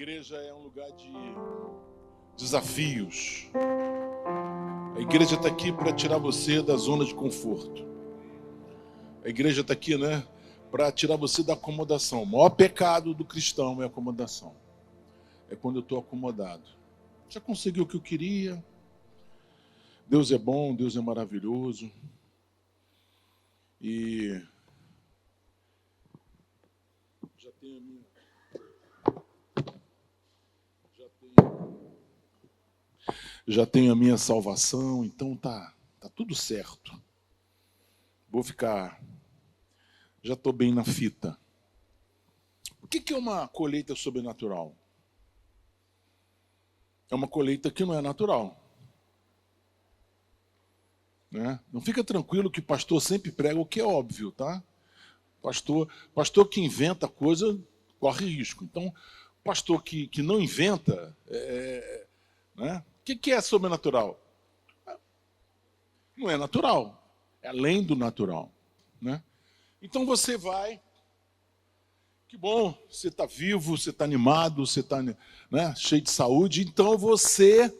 igreja é um lugar de desafios. A igreja está aqui para tirar você da zona de conforto. A igreja está aqui, para tirar você da acomodação. O maior pecado do cristão é a acomodação. É quando eu estou acomodado. Já consegui o que eu queria. Deus é bom, Deus é maravilhoso. E já tenho a minha salvação, então tá tudo certo. Vou ficar, já estou bem na fita. O que é uma colheita sobrenatural? É uma colheita que não é natural. Né? Não fica tranquilo que o pastor sempre prega o que é óbvio, tá? Pastor que inventa coisa corre risco. Então, pastor que não inventa, né? O que é sobrenatural? Não é natural, é além do natural. Né? Então você vai, que bom, você está vivo, você está animado, você está cheio de saúde, então você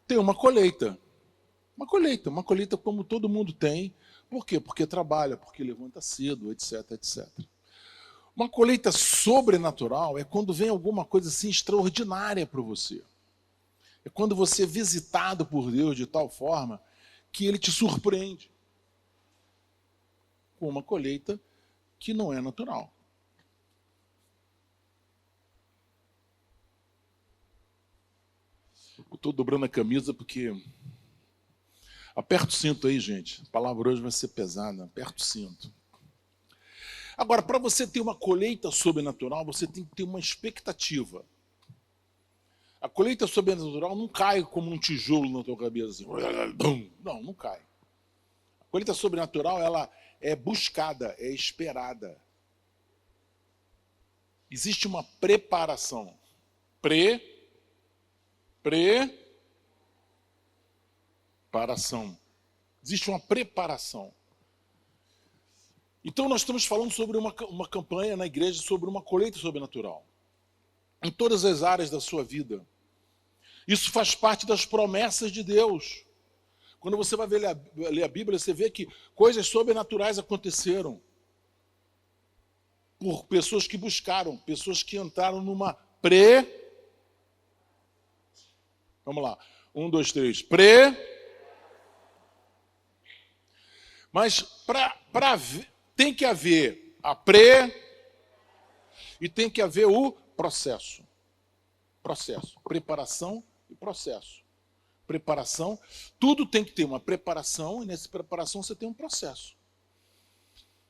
tem uma colheita. Uma colheita como todo mundo tem. Por quê? Porque trabalha, porque levanta cedo, etc, etc. Uma colheita sobrenatural é quando vem alguma coisa assim extraordinária para você. É quando você é visitado por Deus de tal forma que Ele te surpreende com uma colheita que não é natural. Eu estou dobrando a camisa porque... Aperta o cinto aí, gente. A palavra hoje vai ser pesada. Aperta o cinto. Agora, para você ter uma colheita sobrenatural, você tem que ter uma expectativa. A colheita sobrenatural não cai como um tijolo na tua cabeça. Assim. Não cai. A colheita sobrenatural, ela é buscada, é esperada. Existe uma preparação. Preparação. Existe uma preparação. Então nós estamos falando sobre uma campanha na igreja sobre uma colheita sobrenatural. Em todas as áreas da sua vida. Isso faz parte das promessas de Deus. Quando você vai ler a Bíblia, você vê que coisas sobrenaturais aconteceram. Por pessoas que buscaram, pessoas que entraram numa Vamos lá. 1, 2, 3. Mas tem que haver a e tem que haver o processo. Preparação e processo. Preparação, tudo tem que ter uma preparação, e nessa preparação você tem um processo.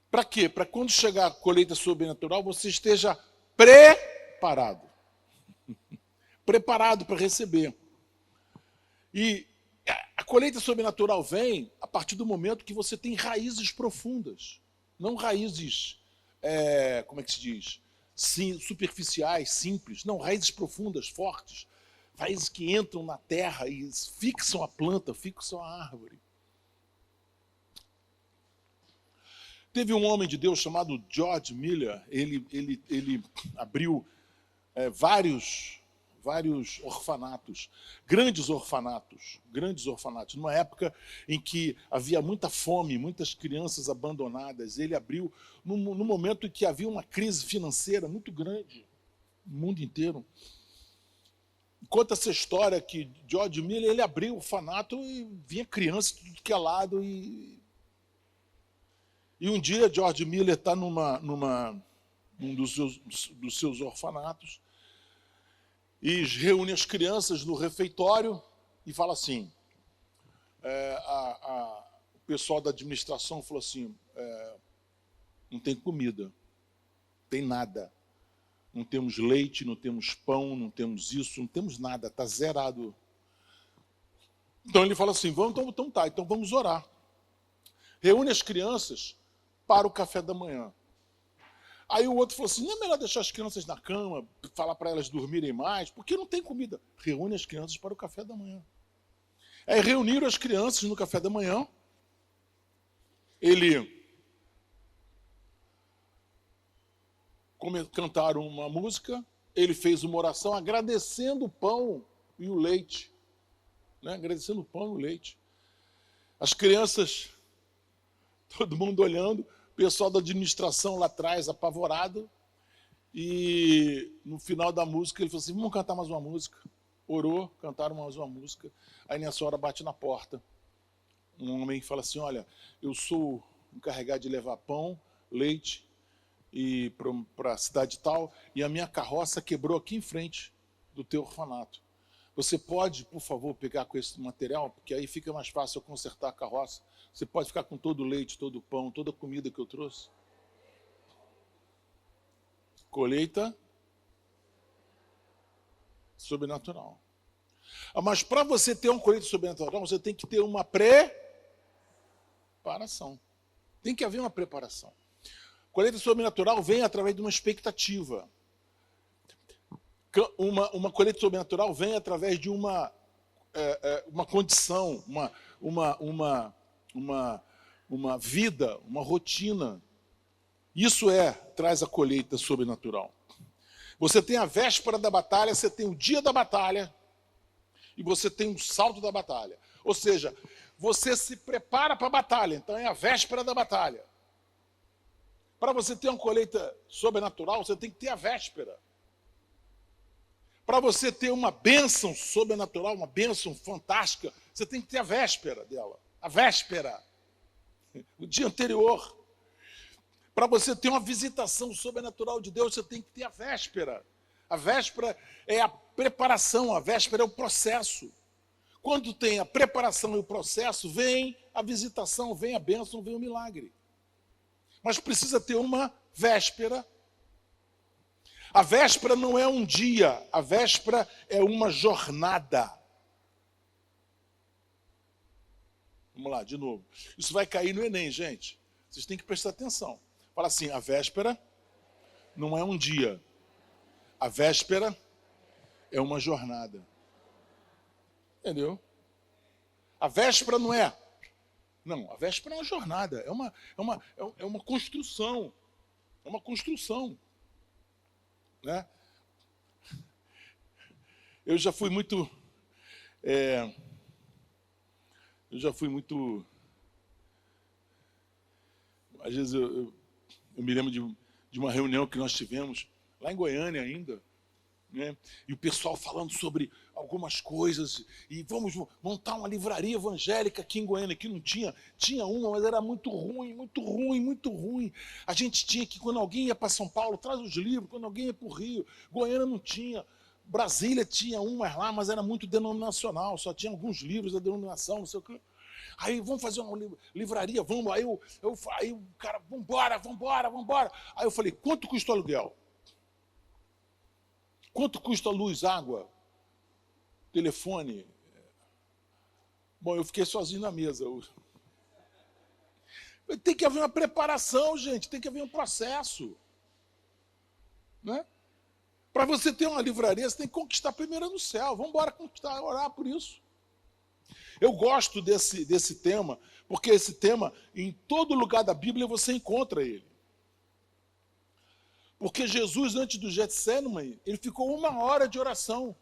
Para quê? Para quando chegar a colheita sobrenatural, você esteja preparado. Preparado para receber. E a colheita sobrenatural vem a partir do momento que você tem raízes profundas. Não raízes, como é que se diz? Superficiais, simples. Não, raízes profundas, fortes. Raízes que entram na terra e fixam a planta, fixam a árvore. Teve um homem de Deus chamado George Miller. Ele abriu vários orfanatos, grandes orfanatos, numa época em que havia muita fome, muitas crianças abandonadas. Ele abriu no momento em que havia uma crise financeira muito grande no mundo inteiro. Conta essa história que George Miller, ele abriu o orfanato e vinha criança de tudo que é lado. E um dia George Miller está num dos seus orfanatos e reúne as crianças no refeitório e fala assim, o pessoal da administração falou assim, não tem comida, não tem nada. Não temos leite, não temos pão, não temos isso, não temos nada, está zerado. Então ele fala assim, então vamos orar. Reúne as crianças para o café da manhã. Aí o outro falou assim, não é melhor deixar as crianças na cama, falar para elas dormirem mais, porque não tem comida. Reúne as crianças para o café da manhã. Aí reuniram as crianças no café da manhã. Cantaram uma música, ele fez uma oração agradecendo o pão e o leite. Né? Agradecendo o pão e o leite. As crianças, todo mundo olhando, o pessoal da administração lá atrás, apavorado. E no final da música ele falou assim, vamos cantar mais uma música. Orou, cantaram mais uma música. Aí nessa hora bate na porta. Um homem fala assim, olha, eu sou encarregado de levar pão, leite e para a cidade tal, e a minha carroça quebrou aqui em frente do teu orfanato. Você pode, por favor, pegar com esse material, porque aí fica mais fácil eu consertar a carroça. Você pode ficar com todo o leite, todo o pão, toda a comida que eu trouxe. Colheita sobrenatural. Mas para você ter uma colheita sobrenatural, você tem que ter uma preparação. Tem que haver uma preparação. Colheita sobrenatural vem através de uma expectativa. Uma colheita sobrenatural vem através de uma condição, uma vida, uma rotina. Isso traz a colheita sobrenatural. Você tem a véspera da batalha, você tem o dia da batalha e você tem o salto da batalha. Ou seja, você se prepara para a batalha, então é a véspera da batalha. Para você ter uma colheita sobrenatural, você tem que ter a véspera. Para você ter uma bênção sobrenatural, uma bênção fantástica, você tem que ter a véspera dela. A véspera. O dia anterior. Para você ter uma visitação sobrenatural de Deus, você tem que ter a véspera. A véspera é a preparação, a véspera é o processo. Quando tem a preparação e o processo, vem a visitação, vem a bênção, vem o milagre. Mas precisa ter uma véspera. A véspera não é um dia, a véspera é uma jornada. Vamos lá, de novo. Isso vai cair no Enem, gente. Vocês têm que prestar atenção. Fala assim, a véspera não é um dia. A véspera é uma jornada. Entendeu? A véspera não é. Não, a véspera é uma jornada. É uma construção. É uma construção. Né? Eu já fui muito... Às vezes eu me lembro de uma reunião que nós tivemos, lá em Goiânia ainda, né? E o pessoal falando sobre algumas coisas, e vamos montar uma livraria evangélica aqui em Goiânia, que não tinha uma, mas era muito ruim, muito ruim, muito ruim. A gente tinha que, quando alguém ia para São Paulo, traz os livros, quando alguém ia para o Rio, Goiânia não tinha, Brasília tinha umas lá, mas era muito denominacional, só tinha alguns livros da denominação, não sei o que. Aí, vamos fazer uma livraria, vamos. Aí o cara, vambora. Aí eu falei, quanto custa o aluguel? Quanto custa a luz, água, telefone? Bom, eu fiquei sozinho na mesa. Tem que haver uma preparação, gente, tem que haver um processo. Né? Para você ter uma livraria, você tem que conquistar primeiro no céu. Vamos embora conquistar, orar por isso. Eu gosto desse tema, porque esse tema, em todo lugar da Bíblia, você encontra ele. Porque Jesus, antes do Getsêmani, ele ficou 1 hora de oração,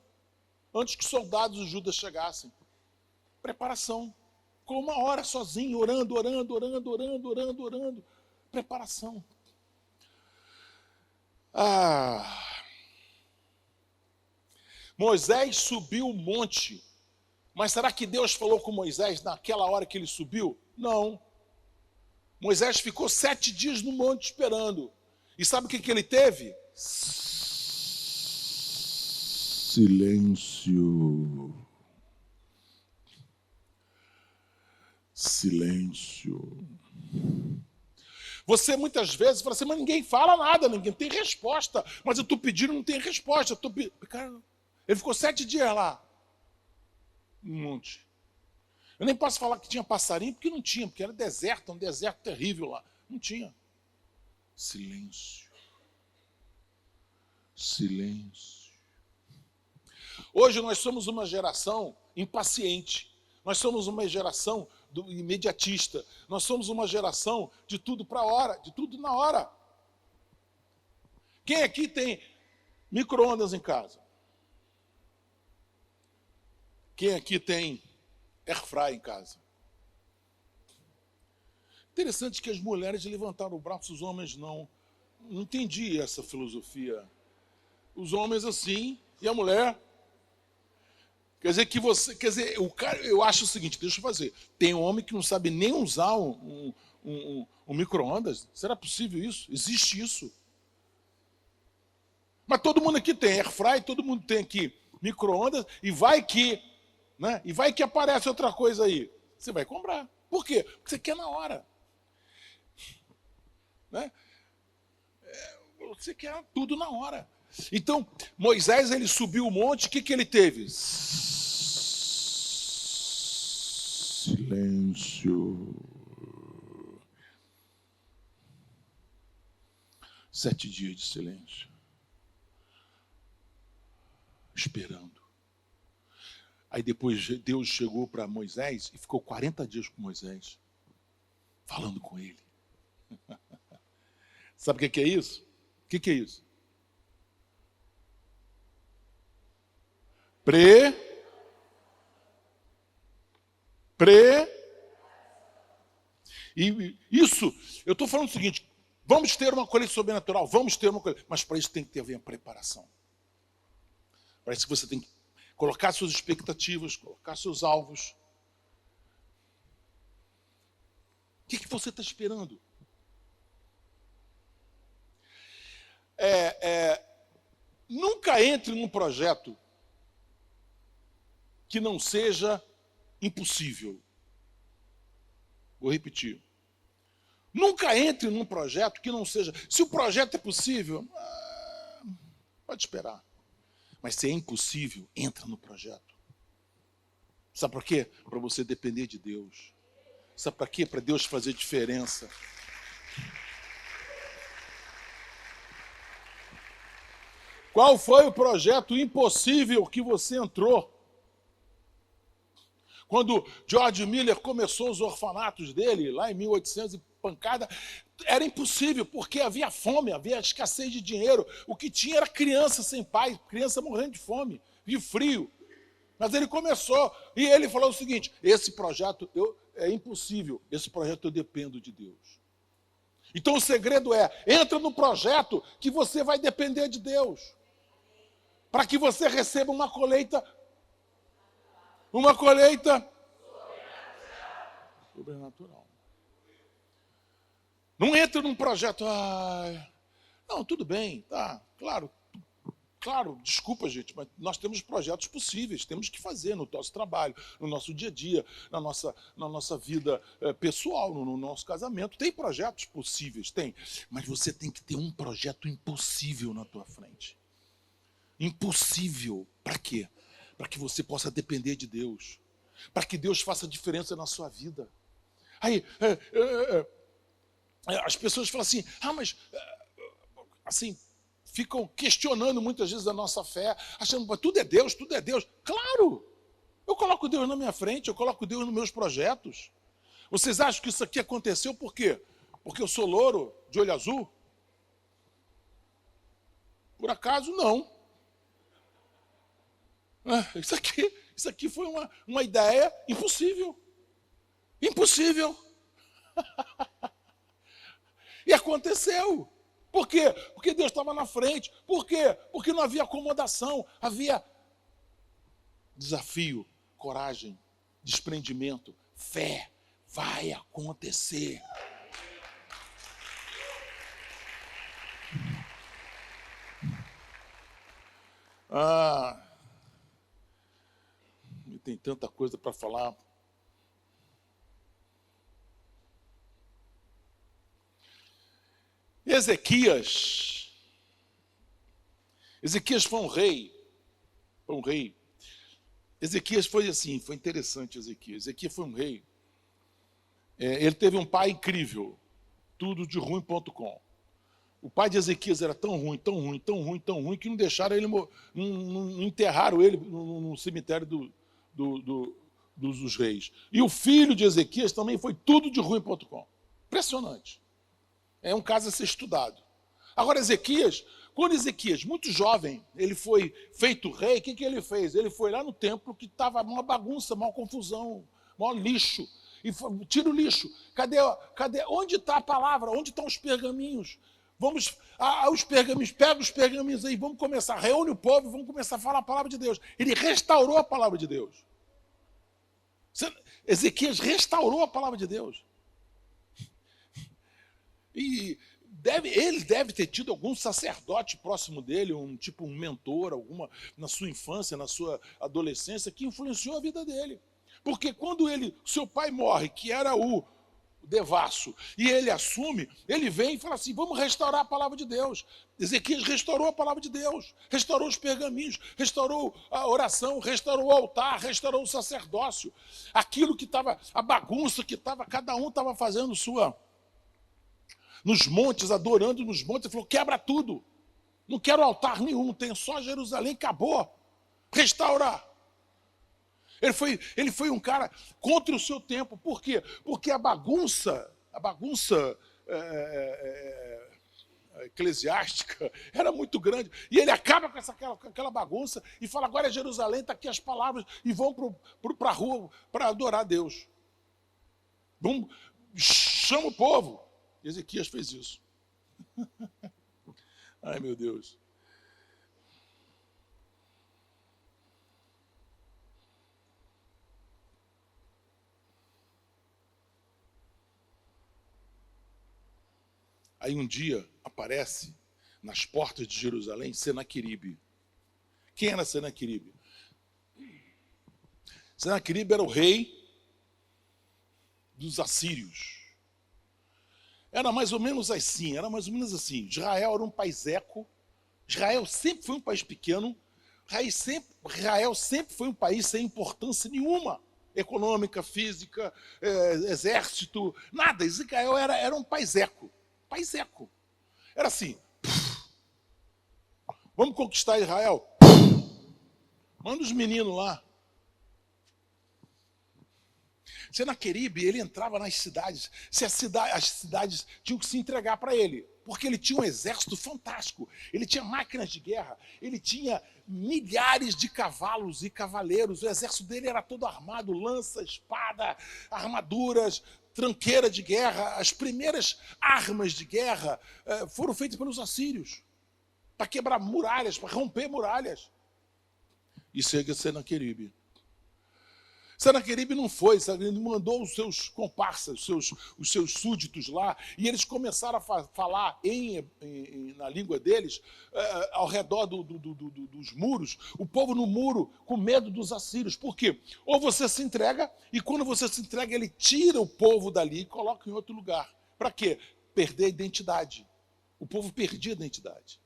antes que os soldados de Judas chegassem. Preparação. Ficou 1 hora sozinho, orando. Preparação. Moisés subiu o monte. Mas será que Deus falou com Moisés naquela hora que ele subiu? Não. Moisés ficou 7 dias no monte esperando. E sabe o que ele teve? Silêncio. Silêncio. Você muitas vezes fala assim, mas ninguém fala nada, ninguém tem resposta. Mas eu estou pedindo, não tem resposta. Cara, ele ficou 7 dias lá. Um monte. Eu nem posso falar que tinha passarinho, porque não tinha, porque era deserto, um deserto terrível lá. Não tinha. Silêncio. Silêncio. Hoje nós somos uma geração impaciente. Nós somos uma geração imediatista. Nós somos uma geração de tudo para a hora, de tudo na hora. Quem aqui tem Micro-ondas em casa. Quem aqui tem airfry em casa? Interessante que as mulheres levantaram o braço, os homens não. Não entendi essa filosofia. Os homens assim e a mulher. Quer dizer, o cara, eu acho o seguinte, deixa eu fazer. Tem homem que não sabe nem usar um micro-ondas. Será possível isso? Existe isso? Mas todo mundo aqui tem airfry, todo mundo tem aqui micro-ondas, e vai que aparece outra coisa aí. Você vai comprar. Por quê? Porque você quer na hora. Né? Você quer tudo na hora. Então, Moisés, ele subiu o monte, o que ele teve? Silêncio. 7 dias de silêncio. Esperando. Aí depois Deus chegou para Moisés e ficou 40 dias com Moisés, falando com ele. Sabe o que é isso? O que é isso? E isso, eu estou falando o seguinte, vamos ter uma colheita sobrenatural, vamos ter uma colheita, mas para isso tem que ter a preparação. Para isso você tem que colocar suas expectativas, colocar seus alvos. O que você está esperando? Nunca entre num projeto que não seja impossível. Vou repetir. Nunca entre num projeto que não seja... Se o projeto é possível, pode esperar. Mas se é impossível, entra no projeto. Sabe por quê? Para você depender de Deus. Sabe para quê? Para Deus fazer diferença. Qual foi o projeto impossível que você entrou? Quando George Miller começou os orfanatos dele, lá em 1800 e pancada, era impossível, porque havia fome, havia escassez de dinheiro. O que tinha era criança sem pai, criança morrendo de fome, de frio. Mas ele começou, e ele falou o seguinte, esse projeto é impossível, esse projeto eu dependo de Deus. Então o segredo entra no projeto que você vai depender de Deus. Para que você receba uma colheita sobrenatural. Não entra num projeto, não, tudo bem, tá, claro, desculpa, gente, mas nós temos projetos possíveis, temos que fazer no nosso trabalho, no nosso dia a dia, na nossa vida pessoal, no nosso casamento. Tem projetos possíveis, tem, mas você tem que ter um projeto impossível na tua frente. Impossível. Para quê? Para que você possa depender de Deus. Para que Deus faça diferença na sua vida. Aí, as pessoas falam assim, mas, assim, ficam questionando muitas vezes a nossa fé, achando que tudo é Deus, tudo é Deus. Claro! Eu coloco Deus na minha frente, eu coloco Deus nos meus projetos. Vocês acham que isso aqui aconteceu por quê? Porque eu sou louro, de olho azul? Por acaso, não. Isso aqui foi uma ideia impossível. Impossível. E aconteceu. Por quê? Porque Deus estava na frente. Por quê? Porque não havia acomodação. Havia desafio, coragem, desprendimento, fé. Vai acontecer. Tem tanta coisa para falar. Ezequias foi um rei. Ezequias foi assim, foi interessante Ezequias. Ezequias foi um rei. Ele teve um pai incrível, tudoderuim.com. O pai de Ezequias era tão ruim, que não deixaram ele, não enterraram ele no cemitério dos reis. E o filho de Ezequias também foi tudoderuim.com. Impressionante. É um caso a ser estudado. Agora, Ezequias quando Ezequias, muito jovem, ele foi feito rei, o que ele fez? Ele foi lá no templo que estava uma bagunça, uma confusão, um lixo. E tira o lixo. Cadê? Onde está a palavra? Onde estão os pergaminhos? Vamos, os pergaminhos, pega os pergaminhos aí, vamos começar, reúne o povo, vamos começar a falar a palavra de Deus. Ele restaurou a palavra de Deus. Ezequias restaurou a palavra de Deus. E ele deve ter tido algum sacerdote próximo dele, um mentor, na sua infância, na sua adolescência, que influenciou a vida dele. Porque quando seu pai morre, que era o devasso, e ele assume, ele vem e fala assim, vamos restaurar a palavra de Deus. Ezequias restaurou a palavra de Deus, restaurou os pergaminhos, restaurou a oração, restaurou o altar, restaurou o sacerdócio. Aquilo que estava, a bagunça que estava, cada um estava fazendo nos montes, adorando nos montes, ele falou, quebra tudo. Não quero altar nenhum, tem só Jerusalém, acabou. Restaurar. Ele foi um cara contra o seu tempo. Por quê? Porque a bagunça eclesiástica era muito grande. E ele acaba com aquela bagunça e fala, agora é Jerusalém, está aqui as palavras, e vão para a rua para adorar a Deus. Chama o povo. Ezequias fez isso. Ai, meu Deus. Aí um dia aparece nas portas de Jerusalém Senaqueribe. Quem era Senaqueribe? Senaqueribe era o rei dos assírios. Era mais ou menos assim. Israel era um país eco. Israel sempre foi um país pequeno. Israel sempre foi um país sem importância nenhuma. Econômica, física, exército, nada. Israel era um país eco. País eco. Era assim. Vamos conquistar Israel? Manda os meninos lá. Senaqueribe, ele entrava nas cidades. As cidades tinham que se entregar para ele. Porque ele tinha um exército fantástico. Ele tinha máquinas de guerra. Ele tinha milhares de cavalos e cavaleiros. O exército dele era todo armado. Lança, espada, armaduras, tranqueira de guerra. As primeiras armas de guerra foram feitas pelos assírios. Para quebrar muralhas, para romper muralhas. E chega Senaqueribe. Senaqueribe não foi, ele mandou os seus comparsas, os seus súditos lá, e eles começaram a falar na língua deles, ao redor dos muros, o povo no muro, com medo dos assírios. Por quê? Ou você se entrega, e quando você se entrega, ele tira o povo dali e coloca em outro lugar. Para quê? Perder a identidade. O povo perdia a identidade.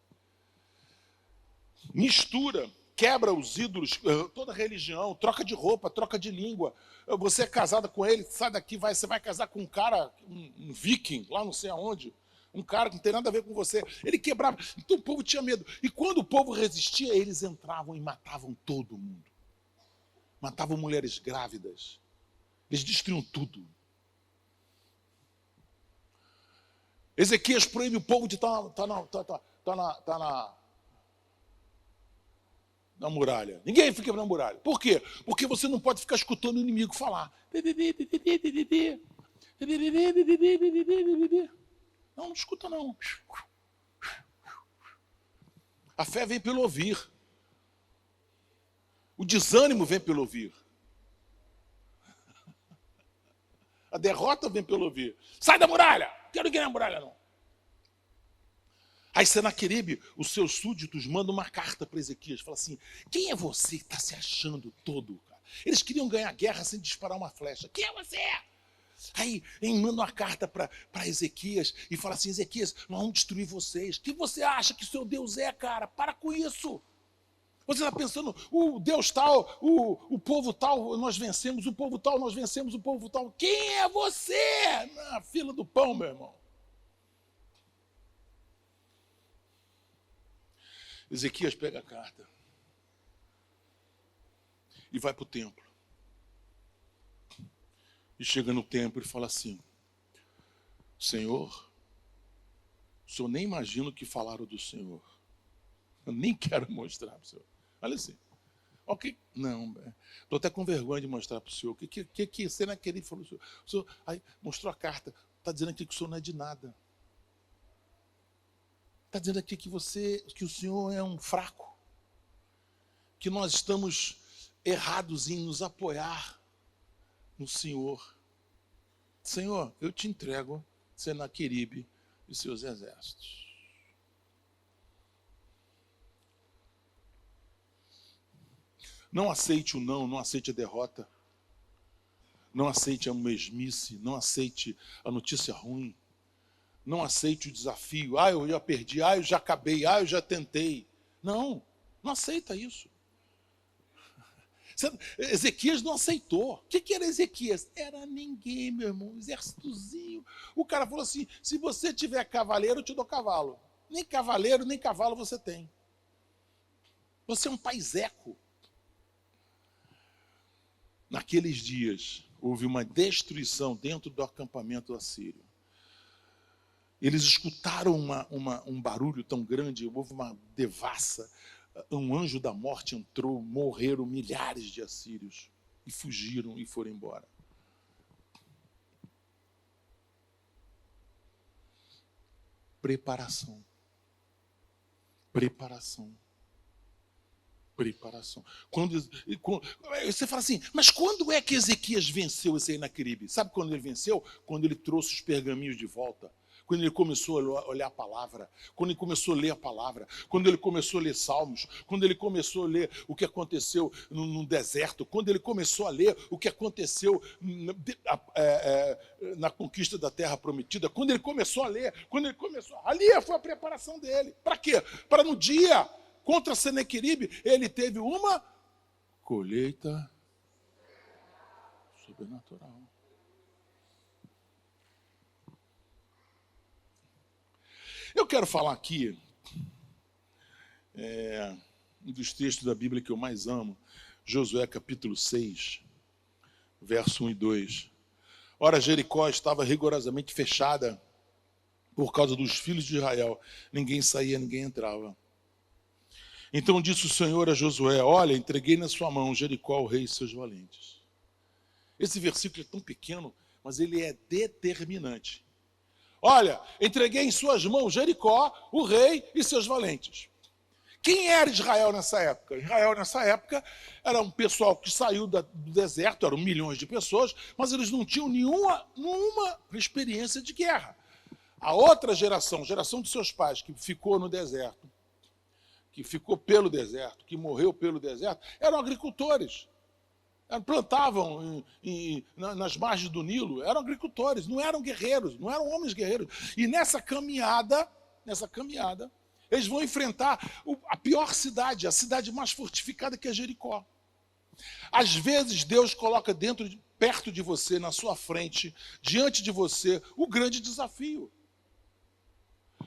Mistura. Quebra os ídolos, toda religião, troca de roupa, troca de língua. Você é casada com ele, sai daqui, você vai casar com um cara, um viking, lá não sei aonde, um cara que não tem nada a ver com você. Ele quebrava, então o povo tinha medo. E quando o povo resistia, eles entravam e matavam todo mundo. Matavam mulheres grávidas. Eles destruíam tudo. Ezequias proíbe o povo de estar na muralha. Ninguém fica na muralha. Por quê? Porque você não pode ficar escutando o inimigo falar. Não escuta não. A fé vem pelo ouvir. O desânimo vem pelo ouvir. A derrota vem pelo ouvir. Sai da muralha! Quero ninguém na muralha, não. Aí Senaqueribe, os seus súditos, mandam uma carta para Ezequias. Fala assim, quem é você que está se achando todo, cara? Eles queriam ganhar a guerra sem disparar uma flecha. Quem é você? Aí manda uma carta para Ezequias e fala assim, Ezequias, nós vamos destruir vocês. O que você acha que seu Deus é, cara? Para com isso. Você está pensando, o Deus tal, o povo tal, nós vencemos, o povo tal, nós vencemos, o povo tal. Quem é você? Na fila do pão, meu irmão. Ezequias pega a carta e vai para o templo. E chega no templo e fala assim, Senhor, o senhor nem imagina o que falaram do Senhor. Eu nem quero mostrar para o senhor. Olha assim. Ok? Não, estou até com vergonha de mostrar para o senhor. O que Senaqueribe falou? O senhor aí, mostrou a carta. Está dizendo aqui que o senhor não é de nada. Está dizendo aqui que o senhor é um fraco. Que nós estamos errados em nos apoiar no Senhor. Senhor, eu te entrego Senaqueribe e seus exércitos. Não aceite o não, não aceite a derrota. Não aceite a mesmice, não aceite a notícia ruim. Não aceite o desafio. Eu já perdi, eu já acabei, eu já tentei. Não aceita isso. Ezequias não aceitou. O que era Ezequias? Era ninguém, meu irmão, um exércitozinho. O cara falou assim, se você tiver cavaleiro, eu te dou cavalo. Nem cavaleiro, nem cavalo você tem. Você é um paiseco. Naqueles dias, houve uma destruição dentro do acampamento assírio. Eles escutaram um barulho tão grande, houve uma devassa. Um anjo da morte entrou, morreram milhares de assírios e fugiram e foram embora. Preparação. Você fala assim, mas quando é que Ezequias venceu esse Senaqueribe? Sabe quando ele venceu? Quando ele trouxe os pergaminhos de volta. Quando ele começou a olhar a palavra, quando ele começou a ler a palavra, quando ele começou a ler Salmos, quando ele começou a ler o que aconteceu no deserto, quando ele começou a ler o que aconteceu na conquista da terra prometida, quando ele começou a ler, ali foi a preparação dele. Para quê? Para no dia contra Senaqueribe, ele teve uma colheita sobrenatural. Eu quero falar aqui, um dos textos da Bíblia que eu mais amo, Josué capítulo 6, verso 1 e 2. Ora, Jericó estava rigorosamente fechada por causa dos filhos de Israel. Ninguém saía, ninguém entrava. Então disse o Senhor a Josué, olha, entreguei na sua mão Jericó, o rei e seus valentes. Esse versículo é tão pequeno, mas ele é determinante. Olha, entreguei em suas mãos Jericó, o rei e seus valentes. Quem era Israel nessa época? Israel nessa época era um pessoal que saiu do deserto, eram milhões de pessoas, mas eles não tinham nenhuma experiência de guerra. A outra geração de seus pais, que ficou no deserto, que ficou pelo deserto, que morreu pelo deserto, eram agricultores. Plantavam nas margens do Nilo, eram agricultores, não eram guerreiros, não eram homens guerreiros. E nessa caminhada, eles vão enfrentar a pior cidade, a cidade mais fortificada, que é Jericó. Às vezes Deus coloca perto de você, na sua frente, diante de você, o grande desafio.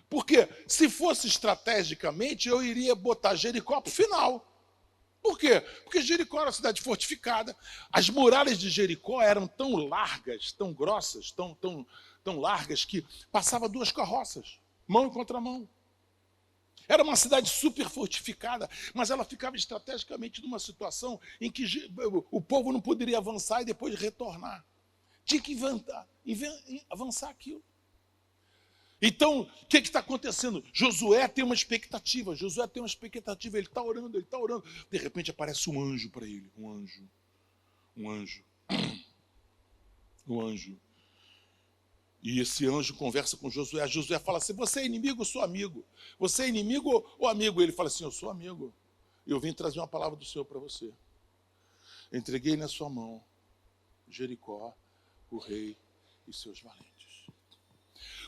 Porque se fosse estrategicamente, eu iria botar Jericó para o final. Por quê? Porque Jericó era uma cidade fortificada. As muralhas de Jericó eram tão largas, tão grossas, tão largas, que passava 2 carroças, mão em contramão. Era uma cidade super fortificada, mas ela ficava estrategicamente numa situação em que o povo não poderia avançar e depois retornar. Tinha que avançar aquilo. Então, o que está acontecendo? Josué tem uma expectativa, ele está orando. De repente aparece um anjo para ele, um anjo. E esse anjo conversa com Josué. Josué fala assim, você é inimigo ou sou amigo? Você é inimigo ou amigo? Ele fala assim, eu sou amigo. Eu vim trazer uma palavra do Senhor para você. Entreguei na sua mão Jericó, o rei e seus valentes.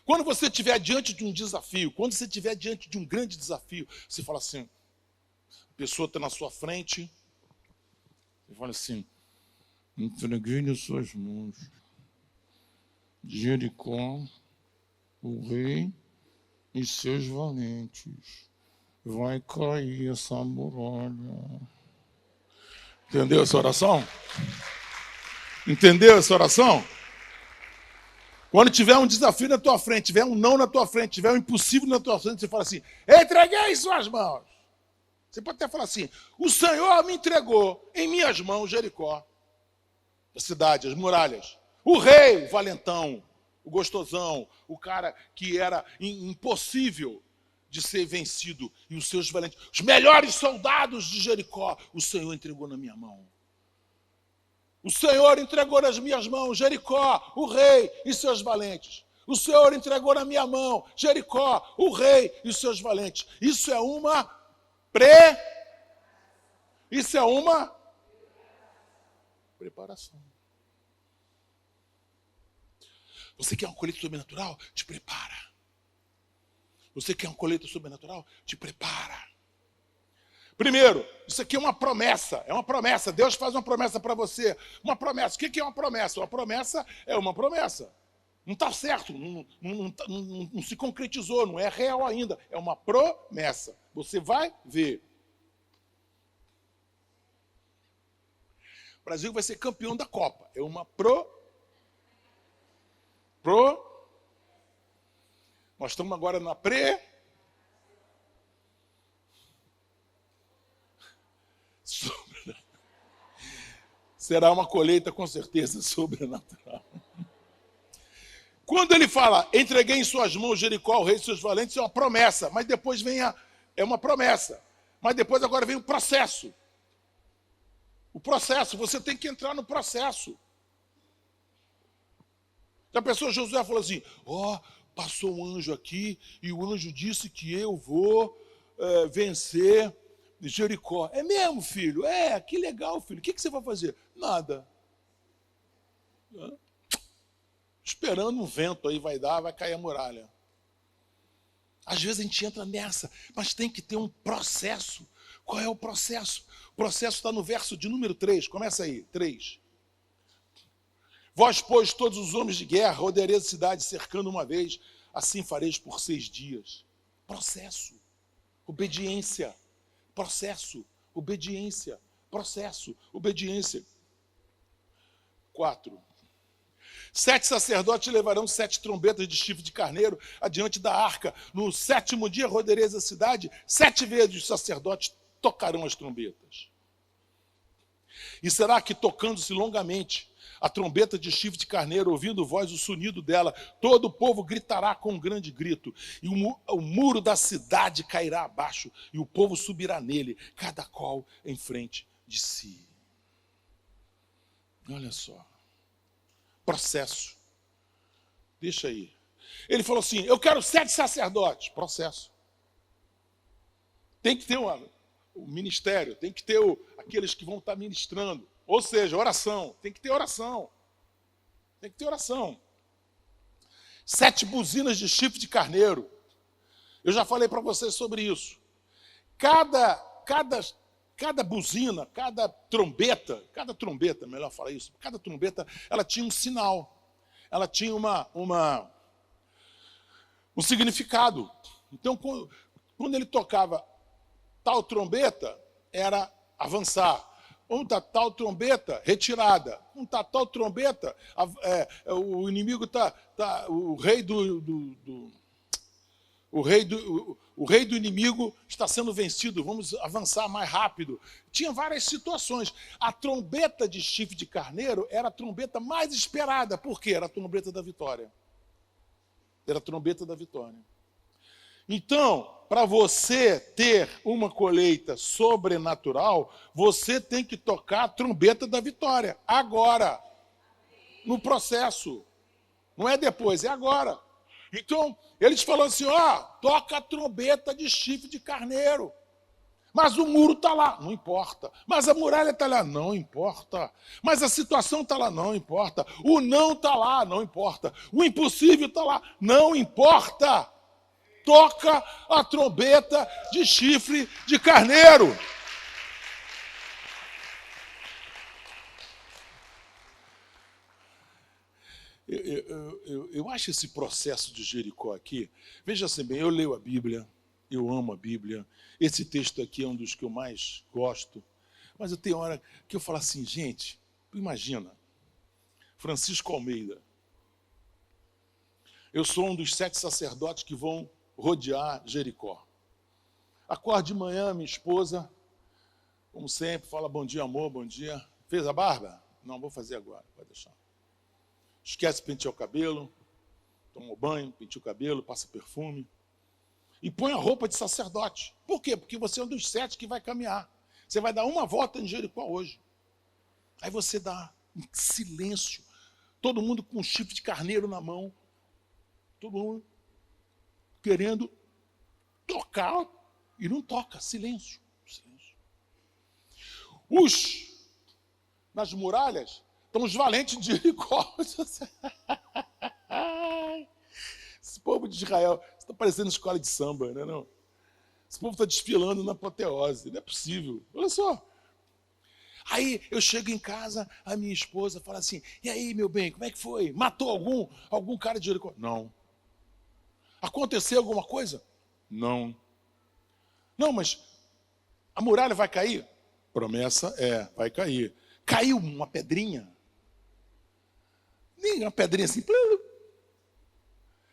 Quando você estiver diante de um desafio, quando você estiver diante de um grande desafio, você fala assim, a pessoa está na sua frente, você fala assim, entreguei nas suas mãos Jericó, o rei e seus valentes. Vai cair essa muralha. Entendeu essa oração? Entendeu essa oração? Quando tiver um desafio na tua frente, tiver um não na tua frente, tiver um impossível na tua frente, você fala assim, entreguei em suas mãos. Você pode até falar assim, o Senhor me entregou em minhas mãos Jericó, a cidade, as muralhas. O rei, o valentão, o gostosão, o cara que era impossível de ser vencido, e os seus valentes, os melhores soldados de Jericó, o Senhor entregou na minha mão. O Senhor entregou nas minhas mãos Jericó, o rei e seus valentes. O Senhor entregou na minha mão Jericó, o rei e os seus valentes. Isso é uma preparação. Você quer uma colheita sobrenatural? Te prepara. Você quer uma colheita sobrenatural? Te prepara. Primeiro, isso aqui é uma promessa. É uma promessa. Deus faz uma promessa para você. Uma promessa. O que é uma promessa? Uma promessa é uma promessa. Não está certo. Não se concretizou. Não é real ainda. É uma promessa. Você vai ver. O Brasil vai ser campeão da Copa. É uma Nós estamos agora na Será uma colheita com certeza sobrenatural. Quando ele fala, entreguei em suas mãos Jericó, o rei e seus valentes, é uma promessa. Mas depois vem é uma promessa. Mas depois agora vem o processo. O processo, você tem que entrar no processo. A pessoa, Josué, falou assim, passou um anjo aqui, e o anjo disse que eu vou vencer Jericó. É mesmo, filho? Que legal, filho. O que você vai fazer? Nada. Esperando um vento aí, vai cair a muralha. Às vezes a gente entra nessa, mas tem que ter um processo. Qual é o processo? O processo está no verso de número 3. Começa aí, 3. Vós, pois, todos os homens de guerra, rodeareis a cidade, cercando uma vez, assim fareis por 6 dias. Processo. Obediência. Processo. Obediência. Processo. Obediência. 4. 7 sacerdotes levarão 7 trombetas de chifre de carneiro adiante da arca. No 7º dia rodeareis a cidade, 7 vezes os sacerdotes tocarão as trombetas. E será que, tocando-se longamente a trombeta de chifre de carneiro, ouvindo voz, o sonido dela, todo o povo gritará com um grande grito, e o muro da cidade cairá abaixo, e o povo subirá nele, cada qual em frente de si. Olha só. Processo. Deixa aí. Ele falou assim, eu quero 7 sacerdotes. Processo. Tem que ter o ministério, tem que ter aqueles que vão estar ministrando. Ou seja, oração. Tem que ter oração. Tem que ter oração. 7 buzinas de chifre de carneiro. Eu já falei para vocês sobre isso. Cada buzina, cada trombeta, melhor falar isso, cada trombeta, ela tinha um sinal. Ela tinha um significado. Então, quando ele tocava tal trombeta, era avançar. Quando está tal trombeta, retirada. Quando está tal trombeta, o inimigo o rei do inimigo está sendo vencido, vamos avançar mais rápido. Tinha várias situações. A trombeta de chifre de carneiro era a trombeta mais esperada. Por quê? Era a trombeta da vitória. Era a trombeta da vitória. Então, para você ter uma colheita sobrenatural, você tem que tocar a trombeta da vitória. Agora. No processo. Não é depois, é agora. Então, eles falaram assim, toca a trombeta de chifre de carneiro. Mas o muro está lá, não importa. Mas a muralha está lá, não importa. Mas a situação está lá, não importa. O não está lá, não importa. O impossível está lá, não importa. Toca a trombeta de chifre de carneiro. Eu acho esse processo de Jericó aqui, veja-se bem, eu leio a Bíblia, eu amo a Bíblia, esse texto aqui é um dos que eu mais gosto, mas eu tenho hora que eu falo assim, gente, imagina, Francisco Almeida, eu sou um dos 7 sacerdotes que vão rodear Jericó. Acordo de manhã, minha esposa, como sempre, fala bom dia, amor, bom dia. Fez a barba? Não, vou fazer agora, pode deixar. Esquece de pentear o cabelo, toma banho, penteia o cabelo, passa perfume. E põe a roupa de sacerdote. Por quê? Porque você é um dos 7 que vai caminhar. Você vai dar uma volta em Jericó hoje. Aí você dá em silêncio. Todo mundo com um chifre de carneiro na mão. Todo mundo querendo tocar e não toca. Silêncio. Silêncio. Nas muralhas estão os valentes de Jericó. Esse povo de Israel está parecendo escola de samba, né? Não? Esse povo está desfilando na apoteose. Não é possível. Olha só. Aí eu chego em casa, a minha esposa fala assim, e aí, meu bem, como é que foi? Matou algum cara de Jericó? Não. Aconteceu alguma coisa? Não. Não, mas a muralha vai cair? Promessa vai cair. Caiu uma pedrinha? Nem uma pedrinha assim.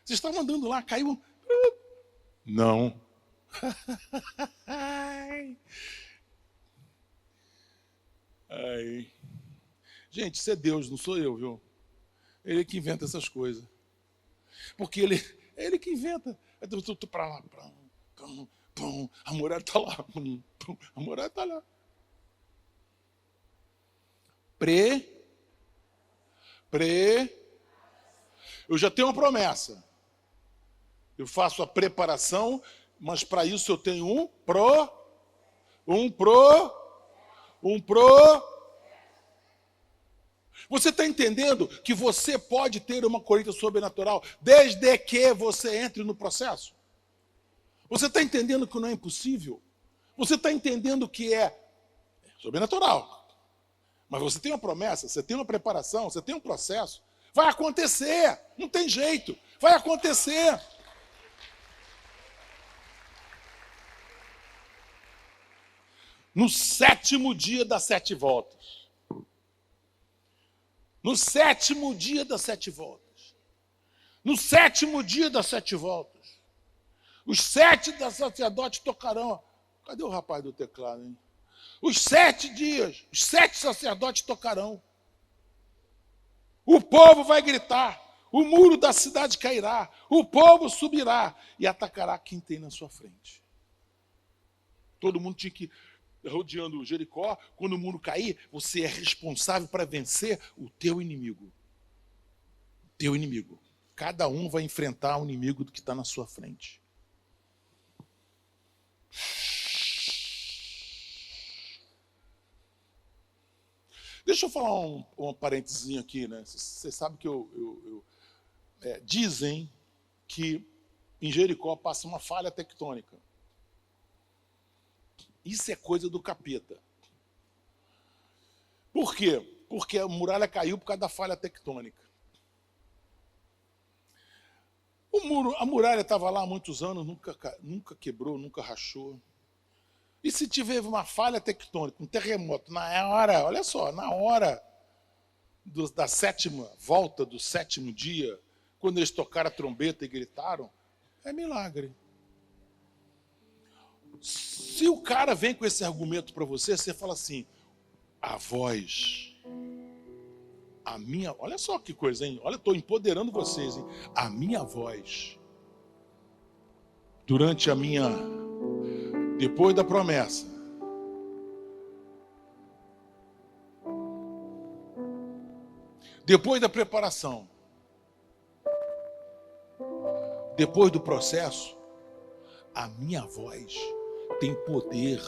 Vocês estavam andando lá, caiu. Não. Ai. Gente, isso é Deus, não sou eu, viu? Ele que inventa essas coisas. Porque ele que inventa. Eu tô pra lá, a muralha está lá. A muralha está lá. Eu já tenho uma promessa. Eu faço a preparação, mas para isso eu tenho um Você está entendendo que você pode ter uma colheita sobrenatural desde que você entre no processo? Você está entendendo que não é impossível? Você está entendendo que é sobrenatural? Mas você tem uma promessa, você tem uma preparação, você tem um processo. Vai acontecer, não tem jeito, vai acontecer. No 7º dia das 7 voltas. No 7º dia das 7 voltas. No 7º dia das 7 voltas. Os 7 sacerdotes tocarão. Cadê o rapaz do teclado, hein? Os 7 dias, os 7 sacerdotes tocarão. O povo vai gritar. O muro da cidade cairá. O povo subirá e atacará quem tem na sua frente. Todo mundo tinha que rodeando Jericó, quando o muro cair, você é responsável para vencer o teu inimigo. O teu inimigo. Cada um vai enfrentar o inimigo que está na sua frente. Deixa eu falar um parênteses aqui, né? Você sabe que dizem que em Jericó passa uma falha tectônica. Isso é coisa do capeta. Por quê? Porque a muralha caiu por causa da falha tectônica. A muralha estava lá há muitos anos, nunca quebrou, nunca rachou. E se tiver uma falha tectônica, um terremoto, na hora, olha só, na hora da 7ª volta, do 7º dia, quando eles tocaram a trombeta e gritaram, é milagre. Se o cara vem com esse argumento para você, você fala assim, a voz, a minha, olha só que coisa, hein? Olha, estou empoderando vocês, hein? A minha voz, durante depois da promessa, depois da preparação, depois do processo, a minha voz tem poder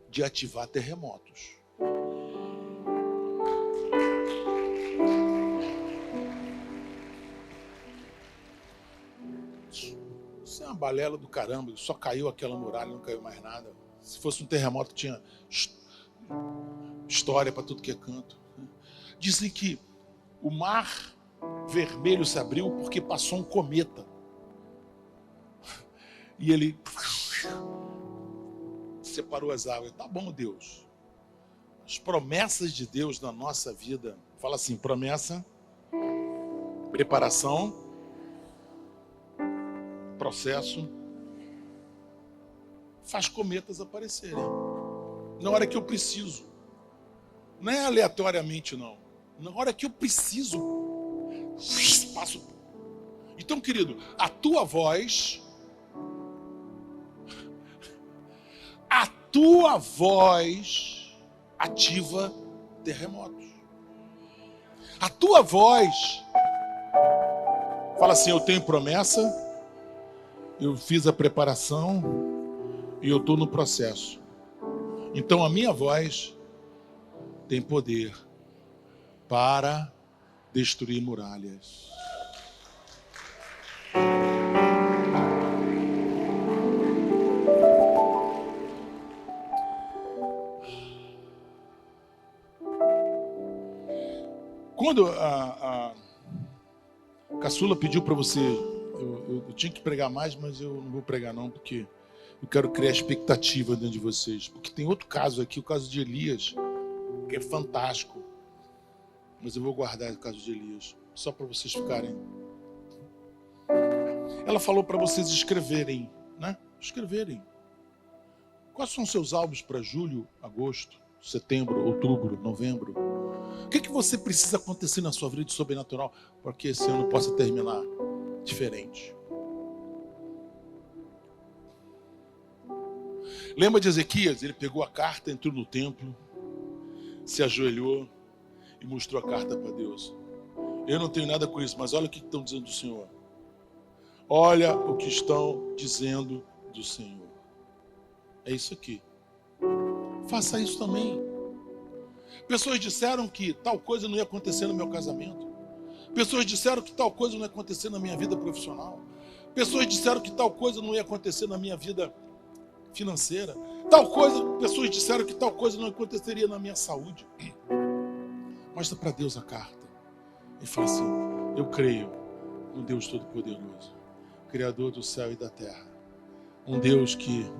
de ativar terremotos. Isso é uma balela do caramba. Só caiu aquela muralha, não caiu mais nada. Se fosse um terremoto, tinha história para tudo que é canto. Dizem que o mar vermelho se abriu porque passou um cometa. E ele separou as águas. Tá bom, Deus. As promessas de Deus na nossa vida. Fala assim, promessa, preparação, processo, faz cometas aparecerem. Na hora que eu preciso. Não é aleatoriamente, não. Na hora que eu preciso, passo. Então, querido, a tua voz ativa terremotos. A tua voz fala assim: eu tenho promessa, eu fiz a preparação e eu estou no processo. Então a minha voz tem poder para destruir muralhas. Quando a Caçula pediu para você, eu tinha que pregar mais, mas eu não vou pregar não, porque eu quero criar expectativa dentro de vocês. Porque tem outro caso aqui, o caso de Elias, que é fantástico. Mas eu vou guardar o caso de Elias, só para vocês ficarem. Ela falou para vocês escreverem, né? Escreverem. Quais são os seus alvos para julho, agosto, setembro, outubro, novembro? O que você precisa acontecer na sua vida de sobrenatural para que esse ano possa terminar diferente? Lembra de Ezequias? Ele pegou a carta, entrou no templo, se ajoelhou e mostrou a carta para Deus. Eu não tenho nada com isso, mas olha o que estão dizendo do Senhor. Olha o que estão dizendo do Senhor. É isso aqui. Faça isso também. Pessoas disseram que tal coisa não ia acontecer no meu casamento. Pessoas disseram que tal coisa não ia acontecer na minha vida profissional. Pessoas disseram que tal coisa não ia acontecer na minha vida financeira. Pessoas disseram que tal coisa não aconteceria na minha saúde. Mostra para Deus a carta e fala assim: eu creio no Deus Todo-Poderoso, Criador do céu e da terra. Um Deus que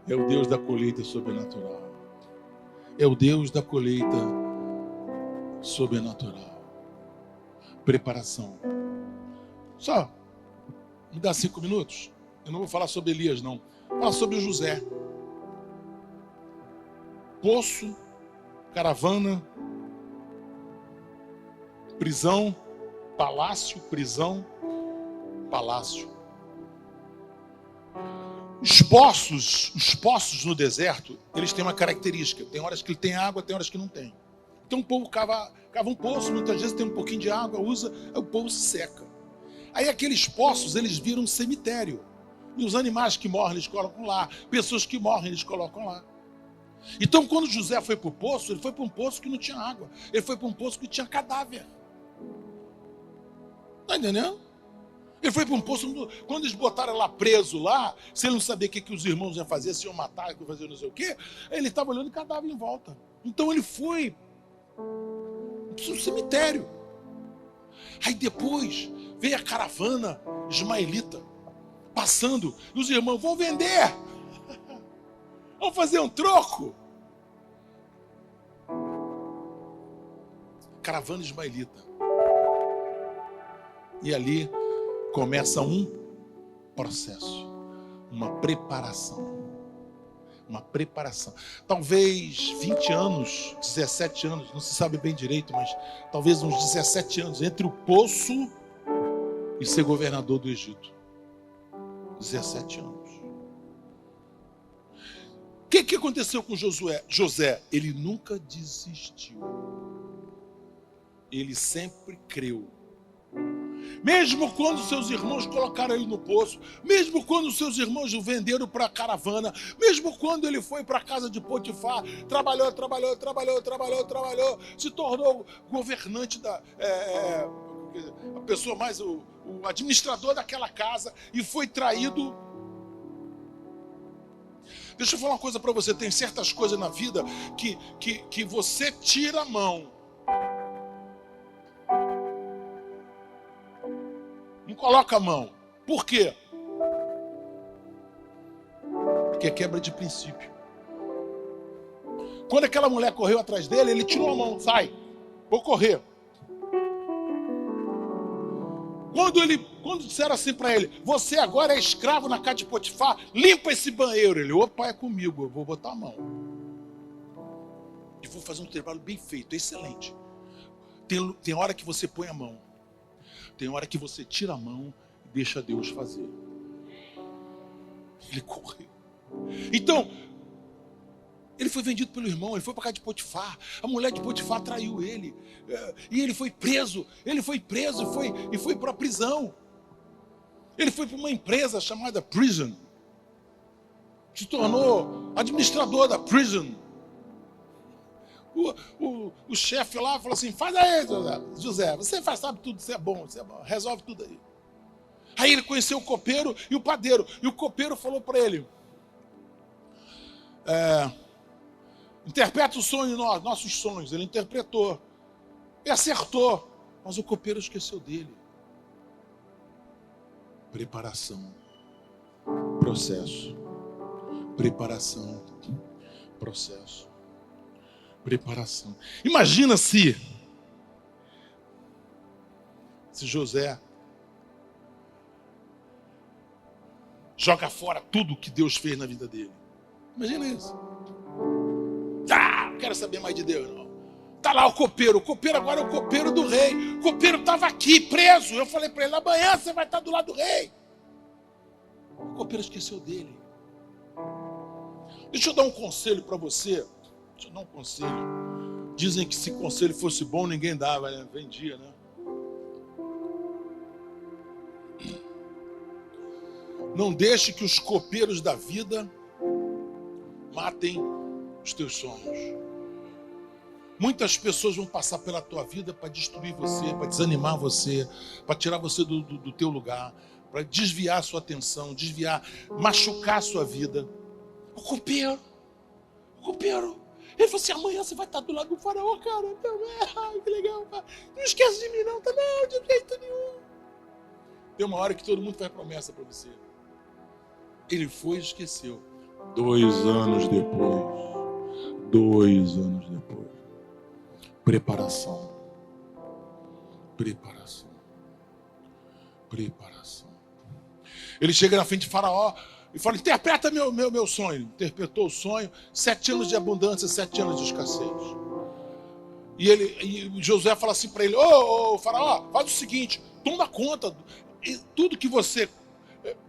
é o Deus da colheita sobrenatural. É o Deus da colheita sobrenatural. Preparação. Só me dá 5 minutos. Eu não vou falar sobre Elias, não. Vou falar sobre José. Poço, caravana, prisão, palácio, prisão, palácio. Os poços no deserto, eles têm uma característica. Tem horas que ele tem água, tem horas que não tem. Então o povo cava um poço, muitas vezes tem um pouquinho de água, usa, aí o povo se seca. Aí aqueles poços, eles viram um cemitério. E os animais que morrem, eles colocam lá. Pessoas que morrem, eles colocam lá. Então quando José foi para o poço, ele foi para um poço que não tinha água. Ele foi para um poço que tinha cadáver. Está entendendo? Ele foi para um poço, quando eles botaram lá preso lá, se ele não sabia o que os irmãos iam fazer, se iam matar, se iam fazer não sei o quê, ele estava olhando cadáver em volta. Então ele foi para um cemitério. Aí depois veio a caravana ismaelita passando, e os irmãos vão vender, vão fazer um troco. Caravana ismaelita. E ali começa um processo, uma preparação. Uma preparação. Talvez 20 anos, 17 anos, não se sabe bem direito, mas talvez uns 17 anos entre o poço e ser governador do Egito. 17 anos. O que aconteceu com José? Ele nunca desistiu. Ele sempre creu. Mesmo quando seus irmãos colocaram ele no poço, mesmo quando seus irmãos o venderam para a caravana, mesmo quando ele foi para a casa de Potifar, trabalhou, se tornou governante a pessoa mais, o administrador daquela casa, e foi traído. Deixa eu falar uma coisa para você, tem certas coisas na vida que você tira a mão. Não coloca a mão. Por quê? Porque é quebra de princípio. Quando aquela mulher correu atrás dele, ele tirou a mão. Sai, vou correr. Quando disseram assim para ele, você agora é escravo na casa de Potifar, limpa esse banheiro. Ele, opa, é comigo, eu vou botar a mão. E vou fazer um trabalho bem feito, excelente. Tem hora que você põe a mão. Tem hora que você tira a mão e deixa Deus fazer. Ele correu. Então, ele foi vendido pelo irmão, ele foi para casa de Potifar. A mulher de Potifar traiu ele. E ele foi preso. Ele foi preso e foi para a prisão. Ele foi para uma empresa chamada Prison. Se tornou administrador da Prison. O chefe lá falou assim, faz aí, José, você sabe tudo, você é bom, resolve tudo aí. Aí ele conheceu o copeiro e o padeiro. E o copeiro falou para ele, interpreta o sonho nossos sonhos. Ele interpretou. E acertou. Mas o copeiro esqueceu dele. Preparação. Processo. Preparação. Processo. Preparação. Imagina se José joga fora tudo que Deus fez na vida dele. Imagina isso. Não quero saber mais de Deus, não. Tá lá o copeiro agora é o copeiro do rei. O copeiro estava aqui, preso. Eu falei para ele, amanhã você vai estar do lado do rei. O copeiro esqueceu dele. Deixa eu dar um conselho para você. Deixa eu dar um conselho. Dizem que se conselho fosse bom, ninguém dava, né? Vendia, né? Não deixe que os copeiros da vida matem os teus sonhos. Muitas pessoas vão passar pela tua vida para destruir você, para desanimar você, para tirar você do teu lugar, para desviar a sua atenção, machucar a sua vida. O copeiro. Ele falou assim, amanhã você vai estar do lado do faraó, cara. Ai, que legal, cara. Não esquece de mim não, tá? Não, de jeito nenhum. Tem uma hora que todo mundo faz promessa para você. Ele foi e esqueceu. 2 anos depois. Preparação. Ele chega na frente de Faraó e fala, interpreta meu sonho. Interpretou o sonho. 7 anos de abundância, 7 anos de escassez. E Josué fala assim para ele, ô Faraó, faz o seguinte, toma conta, tudo que você,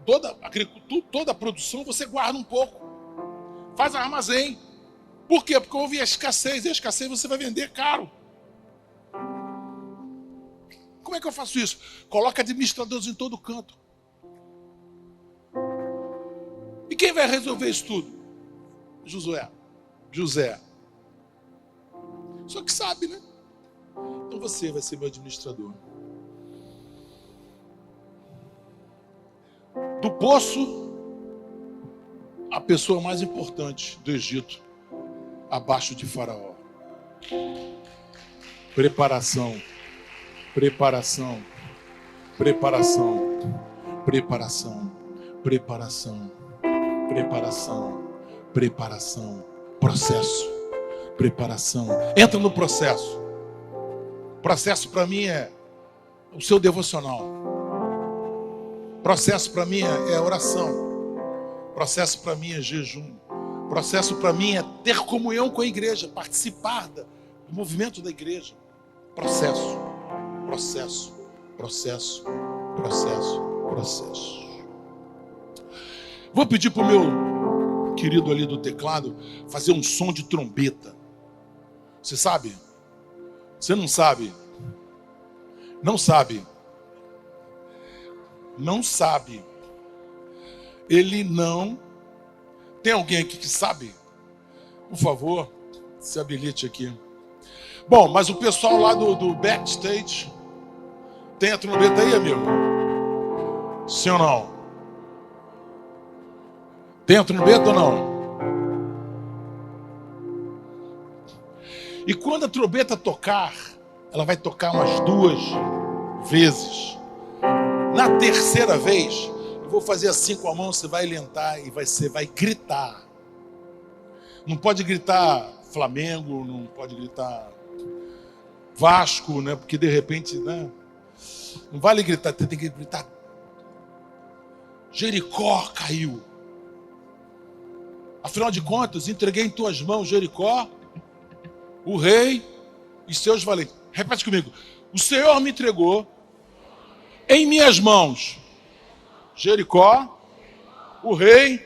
toda a produção, você guarda um pouco. Faz armazém. Por quê? Porque houve a escassez, e a escassez você vai vender caro. Como é que eu faço isso? Coloca administradores em todo canto. E quem vai resolver isso tudo? José. Só que sabe, né? Então você vai ser meu administrador. Do poço, a pessoa mais importante do Egito, abaixo de Faraó. Preparação. Processo. Preparação. Entra no processo. Processo para mim é o seu devocional. Processo para mim é oração. Processo para mim é jejum. Processo para mim é ter comunhão com a igreja, participar do movimento da igreja. Processo. Vou pedir para o meu querido ali do teclado fazer um som de trombeta. Você sabe? Você não sabe? Não sabe? Não sabe? Ele não... Tem alguém aqui que sabe? Por favor, se habilite aqui. Bom, mas o pessoal lá do backstage... Tem a trombeta aí, amigo? Sim ou não? Tem a trombeta ou não? E quando a trombeta tocar, ela vai tocar umas 2 vezes. Na terceira vez, eu vou fazer assim com a mão, você vai alentar e você vai gritar. Não pode gritar Flamengo, não pode gritar Vasco, né? Porque de repente, né? Não vale gritar, tem que gritar. Jericó caiu. Afinal de contas, entreguei em tuas mãos Jericó, o rei e seus valentes. Repete comigo. O Senhor me entregou em minhas mãos Jericó, o rei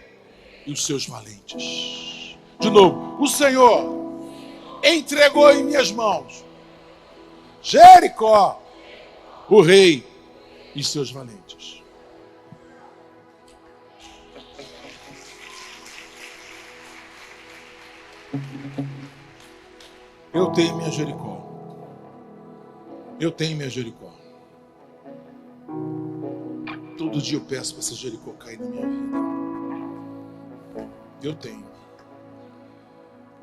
e os seus valentes. De novo. O Senhor entregou em minhas mãos Jericó, o rei e seus valentes. Eu tenho minha Jericó. Eu tenho minha Jericó. Todo dia eu peço para essa Jericó cair na minha vida. Eu tenho.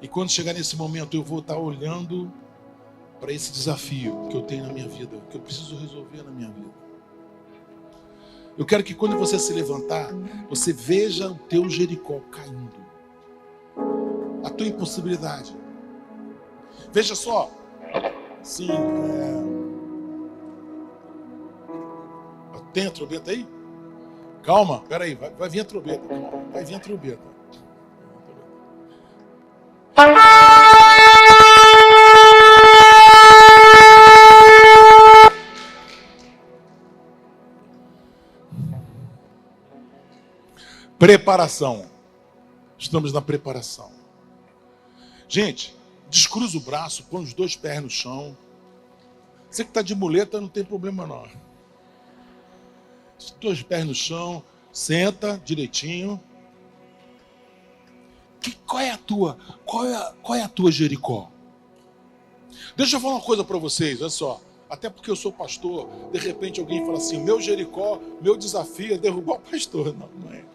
E quando chegar nesse momento, eu vou estar olhando para esse desafio que eu tenho na minha vida, que eu preciso resolver na minha vida. Eu quero que quando você se levantar, você veja o teu Jericó caindo. A tua impossibilidade. Veja só. Sim, tem a trombeta aí? Calma, peraí, vai vir a trombeta. Calma, vai vir a trombeta. Preparação. Estamos na preparação. Gente, descruza o braço, põe os dois pés no chão. Você que está de muleta não tem problema não. Os dois pés no chão, senta direitinho. Qual é a tua Jericó? Deixa eu falar uma coisa para vocês, olha só. Até porque eu sou pastor, de repente alguém fala assim, meu Jericó, meu desafio é derrubar o pastor. Não, não é.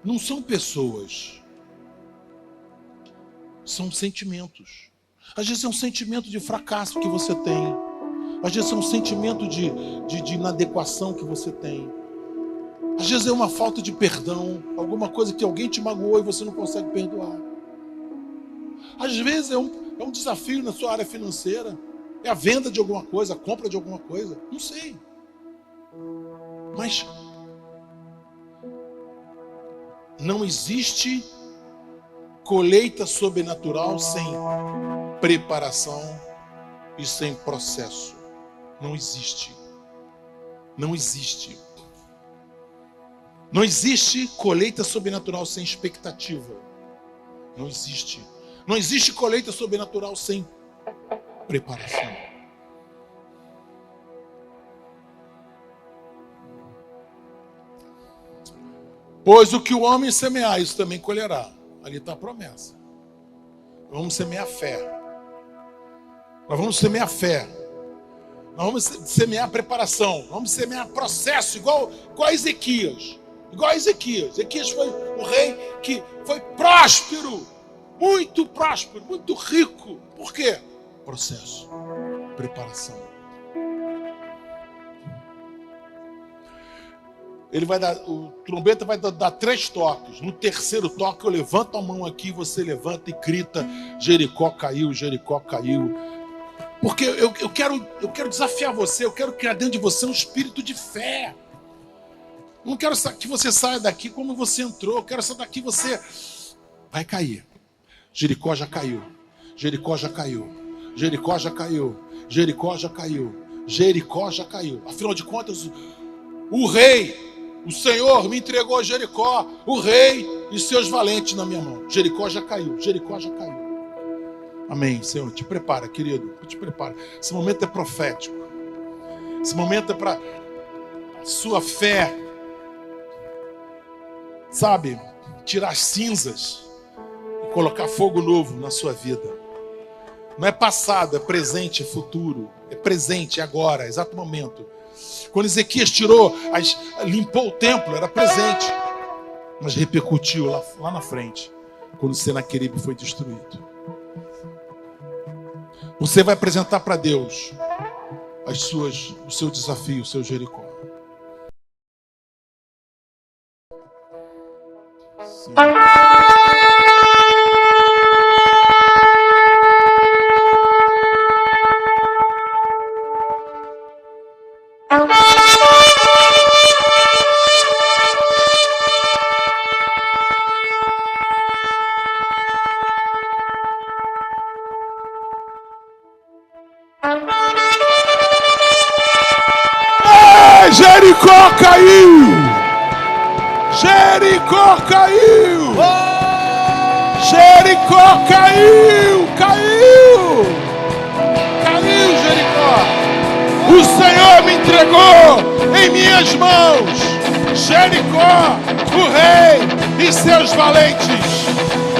Não são pessoas. São sentimentos. Às vezes é um sentimento de fracasso que você tem. Às vezes é um sentimento de inadequação que você tem. Às vezes é uma falta de perdão. Alguma coisa que alguém te magoou e você não consegue perdoar. Às vezes é um desafio na sua área financeira. É a venda de alguma coisa, a compra de alguma coisa. Não sei. Mas não existe colheita sobrenatural sem preparação e sem processo. Não existe. Não existe. Não existe colheita sobrenatural sem expectativa. Não existe. Não existe colheita sobrenatural sem preparação. Pois o que o homem semear, isso também colherá. Ali está a promessa. Nós vamos semear fé. Nós vamos semear fé. Nós vamos semear preparação. Nós vamos semear processo, igual a Ezequias. Igual a Ezequias. Ezequias foi o rei que foi próspero. Muito próspero, muito rico. Por quê? Processo. Preparação. Ele vai dar, o trombeta vai dar 3 toques. No terceiro toque eu levanto a mão aqui, você levanta e grita: Jericó caiu, Jericó caiu. Porque eu quero desafiar você, eu quero criar dentro de você um espírito de fé. Não quero que você saia daqui como você entrou, eu quero sair daqui você vai cair. Jericó já caiu, Jericó já caiu, Jericó já caiu, Jericó já caiu, Jericó já caiu. Afinal de contas, o rei, o Senhor me entregou Jericó, o rei e seus valentes na minha mão. Jericó já caiu, Jericó já caiu. Amém, Senhor. Te prepara, querido. Te prepara. Esse momento é profético. Esse momento é para sua fé, sabe, tirar as cinzas e colocar fogo novo na sua vida. Não é passado, é presente, é futuro. É presente, é agora, é exato momento. Quando Ezequias limpou o templo, era presente. Mas repercutiu lá na frente, quando Senaqueribe foi destruído. Você vai apresentar para Deus o seu desafio, o seu Jericó. Sim. Jericó caiu! Jericó caiu! Jericó caiu! Caiu! Caiu, Jericó! O Senhor me entregou em minhas mãos Jericó, o rei e seus valentes.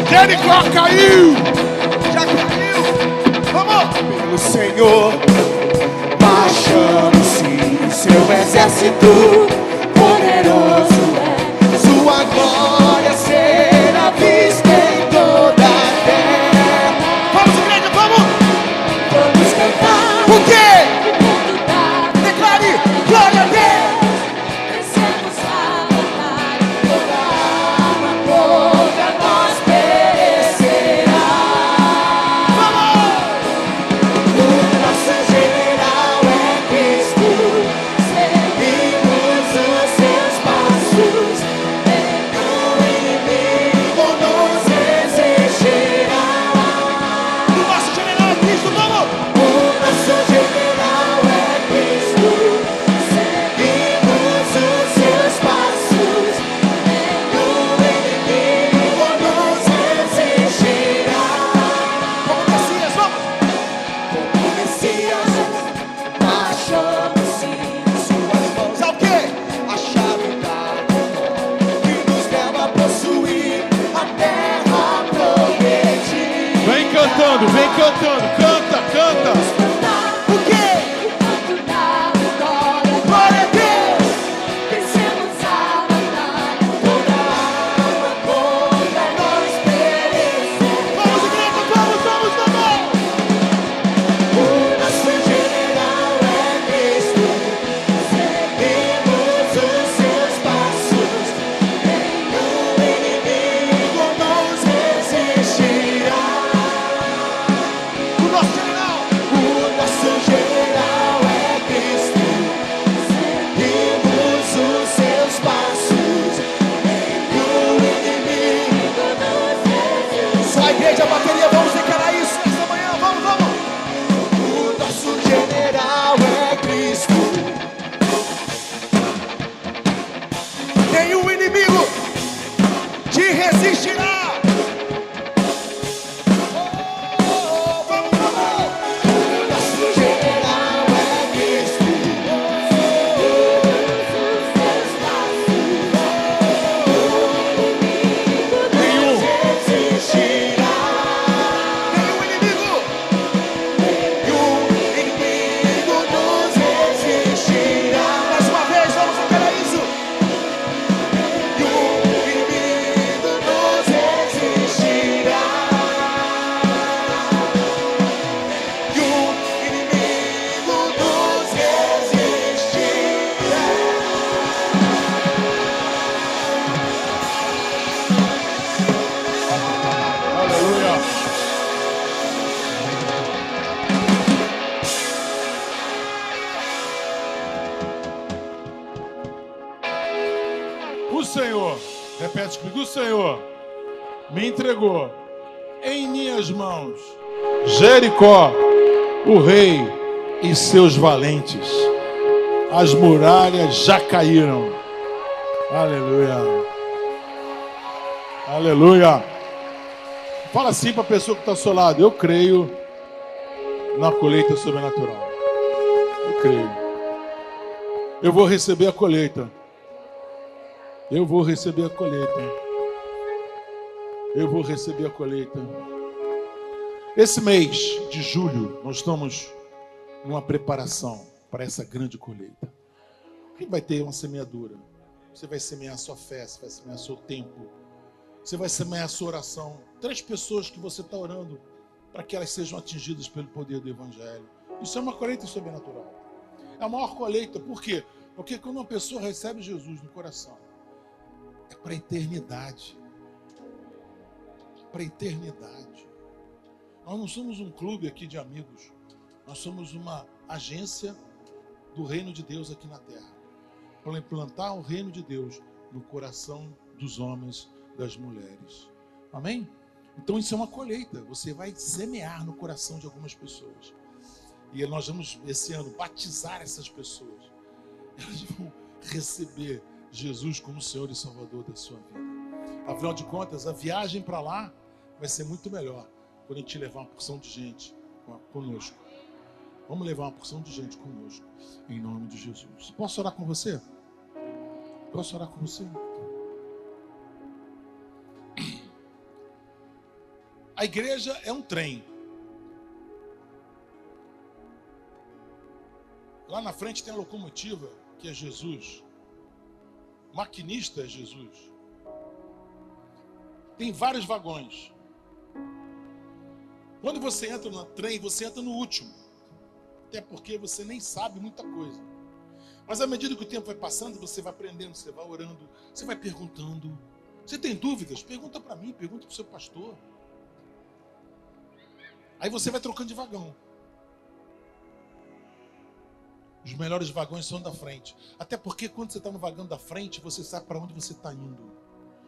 Jericó caiu! Já caiu! Vamos! Pelo Senhor, marchando-se seu exército poderoso é. Sua glória será vista em toda a terra. Vamos, igreja, vamos! Vamos cantar. O quê? Declare glória a Deus. Vencemos a batalha, toda arma contra nós perecerá. Vamos! O nosso general é Cristo. Seguimos os seus passos. Nenhum inimigo nos resistirá. O nosso general é Cristo, vamos! O nosso general é Cristo. Seguimos os seus passos. Nenhum inimigo nos resistirá. Como Messias, vamos! Como Messias, marchamos em suas mãos. Ao quê? A chave da vitória que nos leva a possuir a terra prometida. Vem cantando, canta, canta! O quê? Glória a Deus! Vencemos a batalha, toda arma contra nós perecerá. Vamos, igreja, vamos! O nosso general é Cristo. Seguimos os seus passos. Nenhum inimigo nos resistirá. O nosso general é Cristo. Seguimos os seus passos. Nenhum inimigo nos resistirá. Só a igreja, a bateria, vamos encarar isso nessa manhã, vamos! O nosso general é Cristo. Nenhum inimigo te resistirá. Vamos! O nosso general é Cristo. Nenhum resistirá. Nenhum inimigo nos resistirá. Mais uma vez, vamos encarar isso. Nenhum inimigo nos resistirá. Nenhum inimigo nos resistirá. Aleluia! O Senhor, repete comigo, o Senhor me entregou em minhas mãos Jericó, o rei e seus valentes. As muralhas já caíram. Aleluia. Aleluia. Fala assim para a pessoa que está ao seu lado: eu creio na colheita sobrenatural. Eu creio. Eu vou receber a colheita. Eu vou receber a colheita. Eu vou receber a colheita. Esse mês de julho, nós estamos numa preparação para essa grande colheita. Quem vai ter uma semeadura? Você vai semear a sua fé, você vai semear o seu tempo, você vai semear a sua oração. 3 pessoas que você está orando para que elas sejam atingidas pelo poder do Evangelho. Isso é uma colheita sobrenatural. É a maior colheita. Por quê? Porque quando uma pessoa recebe Jesus no coração, é para a eternidade. Para a eternidade. Nós não somos um clube aqui de amigos. Nós somos uma agência do reino de Deus aqui na terra. Para implantar o reino de Deus no coração dos homens, das mulheres. Amém? Então isso é uma colheita. Você vai semear no coração de algumas pessoas. E nós vamos, esse ano, batizar essas pessoas. elas vão receber Jesus como Senhor e Salvador da sua vida. Afinal de contas, a viagem para lá vai ser muito melhor quando a gente levar uma porção de gente conosco. Vamos levar uma porção de gente conosco, em nome de Jesus. Posso orar com você? Posso orar com você? A igreja é um trem. Lá na frente tem a locomotiva, que é Jesus. O maquinista é Jesus. Tem vários vagões. Quando você entra no trem, você entra no último. Até porque você nem sabe muita coisa. Mas à medida que o tempo vai passando, você vai aprendendo, você vai orando, você vai perguntando. Você tem dúvidas? Pergunta para mim, pergunta para o seu pastor. Aí você vai trocando de vagão. Os melhores vagões são da frente. Até porque quando você está no vagão da frente, você sabe para onde você está indo.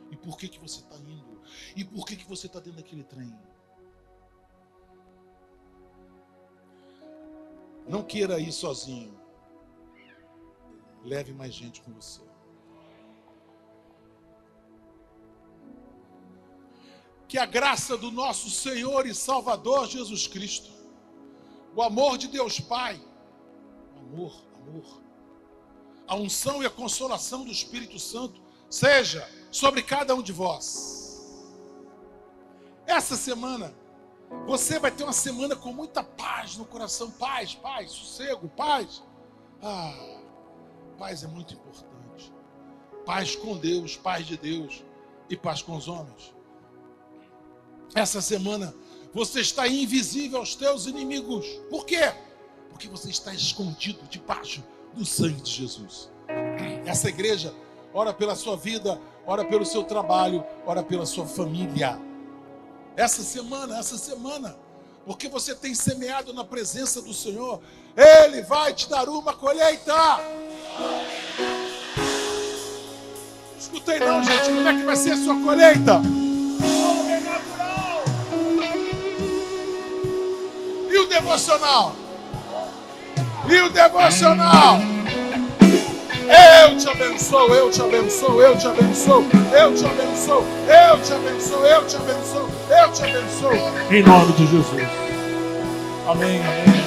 E por que você está indo. E por que você está dentro daquele trem. Não queira ir sozinho. Leve mais gente com você. Que a graça do nosso Senhor e Salvador Jesus Cristo, o amor de Deus Pai, amor, a unção e a consolação do Espírito Santo seja sobre cada um de vós. Essa semana, você vai ter uma semana com muita paz no coração. Paz, sossego, paz. Paz é muito importante. Paz com Deus, paz de Deus e paz com os homens. Essa semana, você está invisível aos teus inimigos. Por quê? Porque você está escondido debaixo do sangue de Jesus. Essa igreja ora pela sua vida, ora pelo seu trabalho, ora pela sua família. Essa semana, porque você tem semeado na presença do Senhor, Ele vai te dar uma colheita. Escutei não, gente, como é que vai ser a sua colheita? Sobrenatural. E o devocional? Eu te abençoo, eu te abençoo, eu te abençoo, eu te abençoo, eu te abençoo, eu te abençoo, eu te abençoo. Em nome de Jesus. Amém, amém.